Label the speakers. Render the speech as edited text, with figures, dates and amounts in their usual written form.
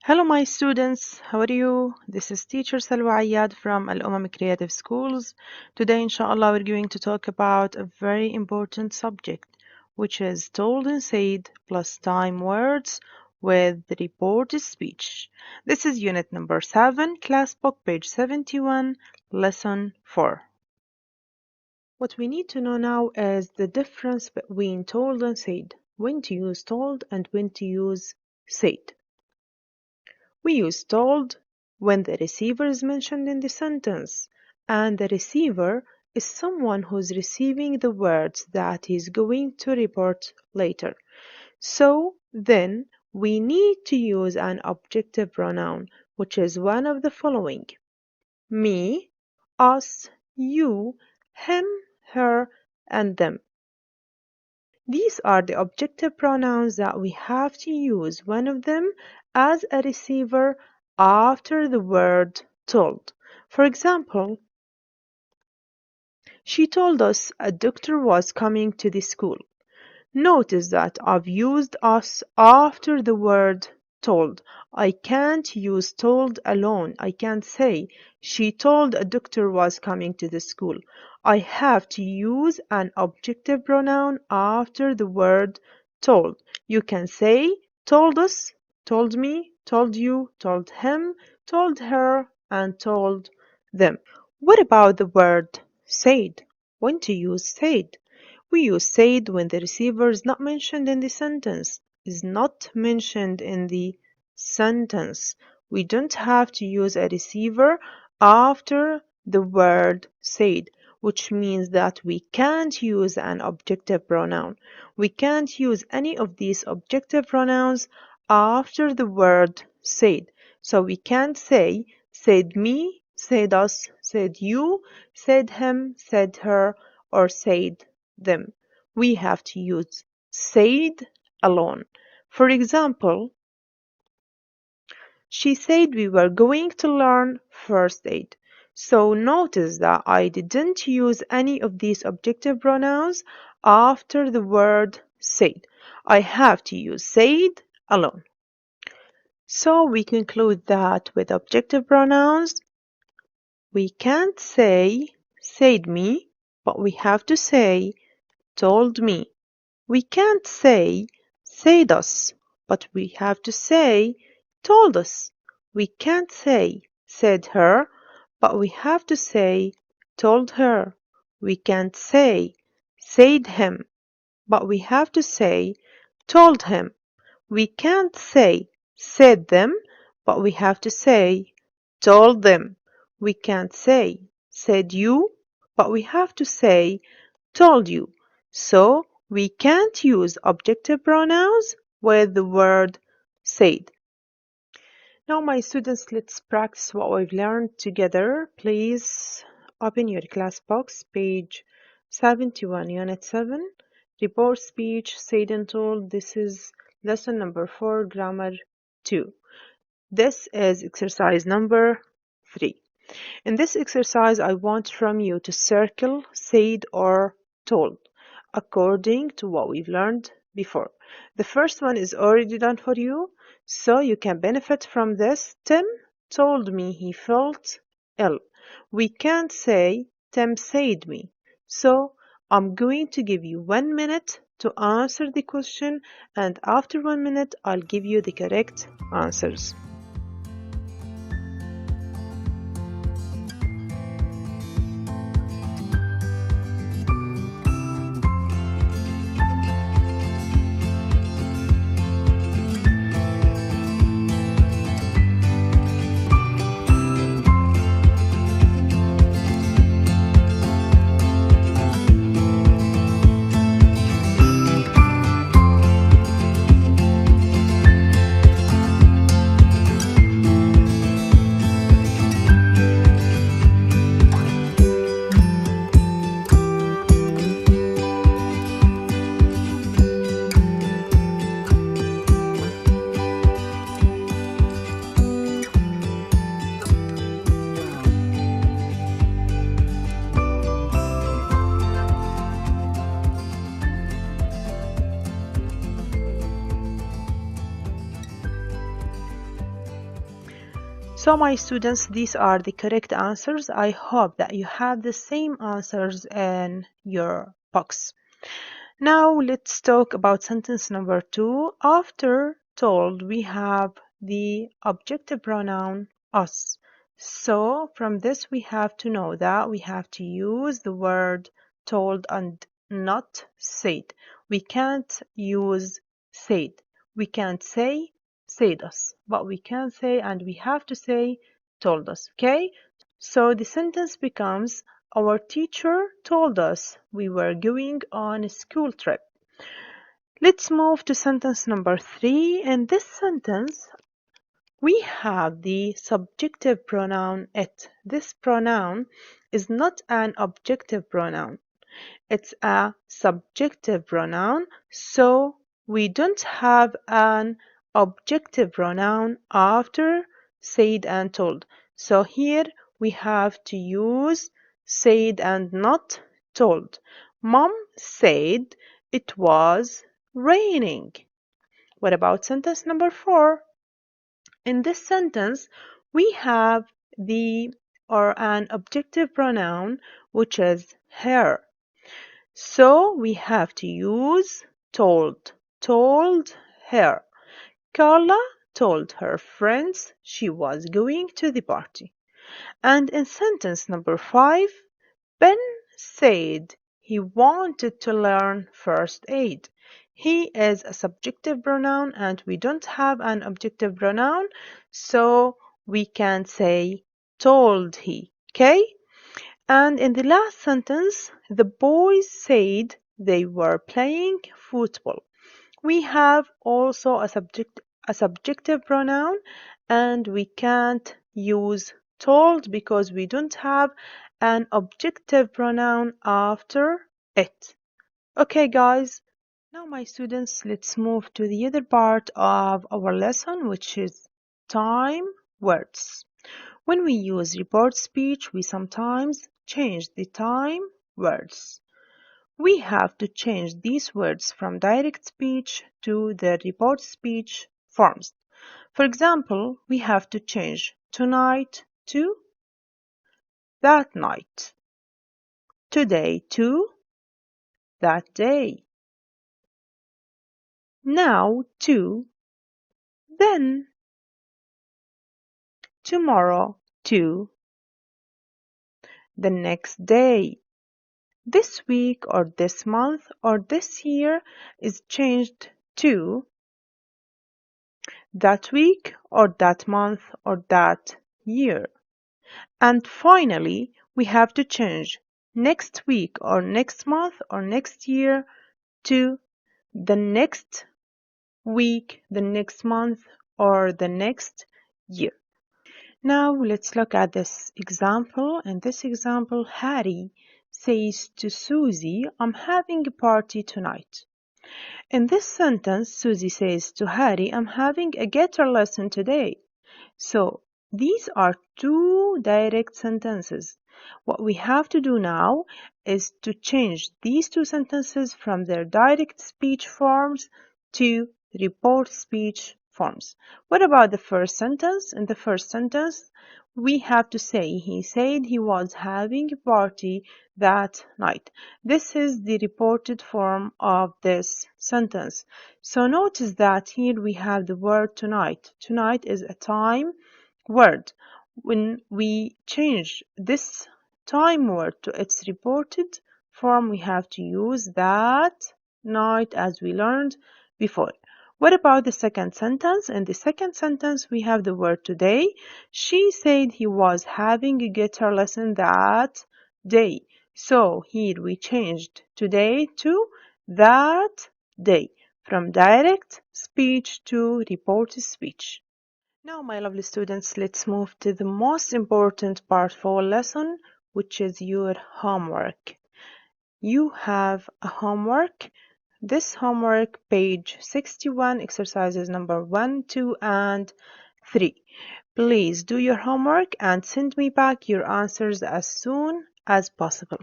Speaker 1: Hello, my students. How are you? This is teacher Salwa Ayad from Al Creative Schools. Today, inshallah, we're going to talk about a very important subject, which is told and said plus time words with reported speech. This is unit number 7, class book, page 71, lesson 4. What we need to know now is the difference between told and said, when to use told and when to use said. We use told when the receiver is mentioned in the sentence, and the receiver is someone who's receiving the words that he's going to report later. So then we need to use an objective pronoun, which is one of the following: me, us, you, him, her, and them. These are the objective pronouns that we have to use one of them as a receiver after the word told. For example, she told us a doctor was coming to the school. Notice that I've used us after the word told. I can't use told alone. I can't say she told a doctor was coming to the school. I have to use an objective pronoun after the word told. You can say told us, told me, told you, told him, told her, and told them. What about the word said? When to use said? We use said when the receiver is not mentioned in the sentence. Is not mentioned in the sentence. We don't have to use a receiver after the word said, which means that we can't use an objective pronoun. We can't use any of these objective pronouns after the word said. So we can't say said me, said us, said you, said him, said her, or said them. We have to use said alone. For example, she said we were going to learn first aid. So notice that I didn't use any of these objective pronouns after the word said. I have to use said alone. So we conclude that with objective pronouns, we can't say said me, but we have to say told me. We can't say said us, but we have to say told us. We can't say said her, but we have to say told her. We can't say said him, but we have to say told him. We can't say said them, but we have to say told them. We can't say said you, but we have to say told you. So we can't use objective pronouns with the word said. Now, my students, let's practice what we've learned together. Please open your class box, page 71, unit 7. Report speech, said and told. This is lesson number 4, grammar 2. This is exercise number 3. In this exercise, I want from you to circle said or told according to what we've learned before. The first one is already done for you, so you can benefit from this. Tim told me he felt ill. We can't say Tim said me. So I'm going to give you 1 minute to answer the question, and after 1 minute, I'll give you the correct answers. So my students, these are the correct answers. I hope that you have the same answers in your box. Now let's talk about sentence number 2. After told, we have the objective pronoun us. So from this we have to know that we have to use the word told and not said. We can't use said. We can't say said us, but we can say and we have to say told us, okay? So the sentence becomes our teacher told us we were going on a school trip. Let's move to sentence number 3. In this sentence, we have the subjective pronoun it. This pronoun is not an objective pronoun. It's a subjective pronoun, so we don't have an objective pronoun after said and told. So here we have to use said and not told. Mom said it was raining. What about sentence number 4? In this sentence, we have the or an objective pronoun which is her. So we have to use told. Told her. Carla told her friends she was going to the party. And in sentence number 5, Ben said he wanted to learn first aid. He is a subjective pronoun and we don't have an objective pronoun, so we can say told he. Okay? And in the last sentence, the boys said they were playing football. We have also a subjective pronoun and we can't use told because we don't have an objective pronoun after it. Okay, guys. Now, my students, let's move to the other part of our lesson, which is time words. When we use report speech, we sometimes change the time words. We have to change these words from direct speech to the report speech forms. For example, we have to change tonight to that night, today to that day, now to then, tomorrow to the next day. This week or this month or this year is changed to that week or that month or that year. And finally, we have to change next week or next month or next year to the next week, the next month, or the next year. Now let's look at this example. In this example, Harry says to Susie, I'm having a party tonight. In this sentence, Susie says to Harry, I'm having a guitar lesson today. So these are two direct sentences. What we have to do now is to change these two sentences from their direct speech forms to report speech forms. What about the first sentence? In the first sentence, we have to say he said he was having a party that night. This is the reported form of this sentence. So notice that here we have the word tonight. Tonight is a time word. When we change this time word to its reported form, we have to use that night as we learned before. What about the second sentence? In the second sentence, we have the word today. She said he was having a guitar lesson that day. So here we changed today to that day, from direct speech to reported speech. Now, my lovely students, let's move to the most important part of our lesson, which is your homework. You have a homework. This homework, page 61, exercises number 1, 2, and 3. Please do your homework and send me back your answers as soon as possible.